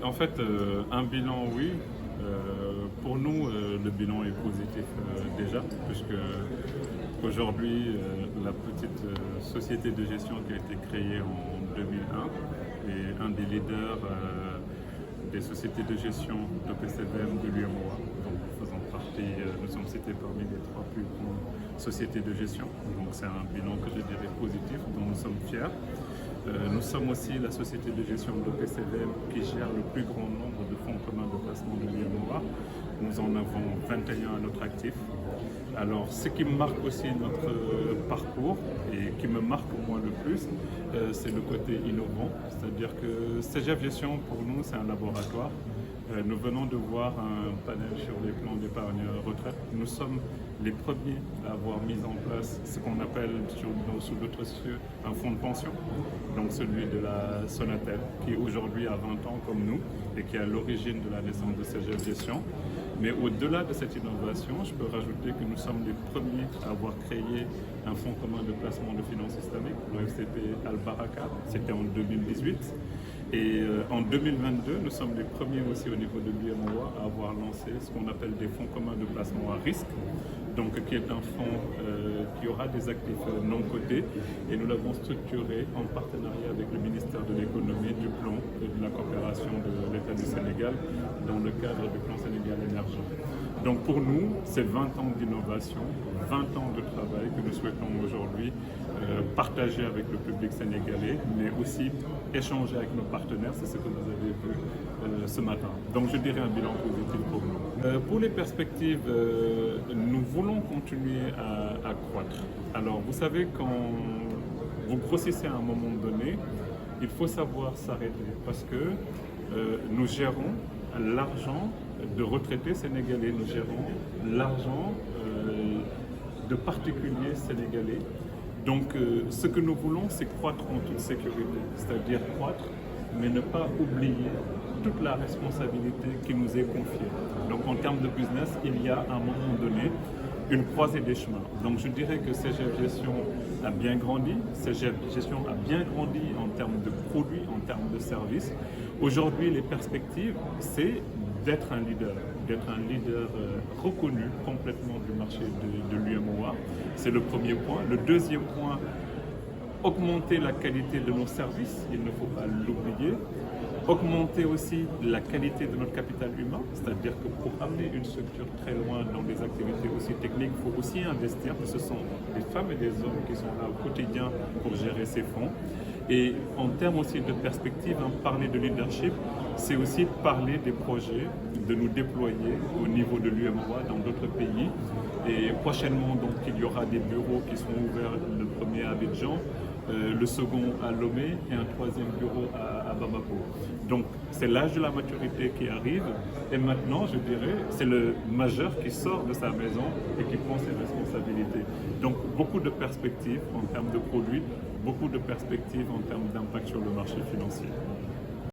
En fait, un bilan, oui. Pour nous, le bilan est positif déjà, puisque aujourd'hui, la petite société de gestion qui a été créée en 2001 est un des leaders des sociétés de gestion de PCVM de l'UMOA. Donc, nous sommes cités parmi les 3 plus grandes sociétés de gestion. Donc, c'est un bilan que je dirais positif, dont nous sommes fiers. Nous sommes aussi la société de gestion de PCVM qui gère le plus grand nombre de fonds communs de placement de l'UMOA. Nous en avons 21 à notre actif. Alors, ce qui marque aussi notre parcours et qui me marque moi le plus, c'est le côté innovant. C'est-à-dire que CGF Gestion, pour nous, c'est un laboratoire. Nous venons de voir un panel sur les plans d'épargne retraite. Nous sommes les premiers à avoir mis en place ce qu'on appelle sous d'autres cieux un fonds de pension, donc celui de la Sonatel, qui aujourd'hui a 20 ans comme nous et qui est à l'origine de la naissance de CGF Gestion. Mais au-delà de cette innovation, je peux rajouter que nous sommes les premiers à avoir créé un fonds commun de placement de finances islamiques, le FCP Al-Baraka, c'était en 2018. Et en 2022, nous sommes les premiers aussi au niveau de l'UMOA à avoir lancé ce qu'on appelle des fonds communs de placement à risque, donc qui est un fonds qui aura des actifs non cotés, et nous l'avons structuré en partenariat avec le ministère de l'économie, du plan et de la coopération de l'État du Sénégal dans le cadre du plan Sénégal émergent. Donc pour nous, c'est 20 ans d'innovation, 20 ans de travail que nous souhaitons aujourd'hui partager avec le public sénégalais, mais aussi échanger avec nos partenaires, c'est ce que vous avez vu ce matin. Donc je dirais un bilan positif pour nous. Pour les perspectives, nous voulons continuer à croître. Alors vous savez, quand vous grossissez à un moment donné, il faut savoir s'arrêter parce que nous gérons l'argent de retraités sénégalais, nous gérons l'argent de particuliers sénégalais. Donc ce que nous voulons, c'est croître en toute sécurité, c'est-à-dire croître, mais ne pas oublier toute la responsabilité qui nous est confiée. Donc en termes de business, il y a à un moment donné une croisée des chemins. Donc je dirais que CGF Gestion a bien grandi, CGF Gestion a bien grandi en termes de produits, en termes de services. Aujourd'hui, les perspectives, c'est d'être un leader reconnu complètement du marché de l'UMOA. C'est le premier point. Le deuxième point, augmenter la qualité de nos services, il ne faut pas l'oublier. Augmenter aussi la qualité de notre capital humain, c'est-à-dire que pour amener une structure très loin dans des activités aussi techniques, il faut aussi investir, que ce sont des femmes et des hommes qui sont là au quotidien pour gérer ces fonds. Et en termes aussi de perspective, parler de leadership, c'est aussi parler des projets, de nous déployer au niveau de l'UMOA dans d'autres pays. Et prochainement, donc, il y aura des bureaux qui seront ouverts, le premier à Abidjan, le second à Lomé et un troisième bureau à Bamako. Donc c'est l'âge de la maturité qui arrive et maintenant je dirais c'est le majeur qui sort de sa maison et qui prend ses responsabilités. Donc beaucoup de perspectives en termes de produits, beaucoup de perspectives en termes d'impact sur le marché financier.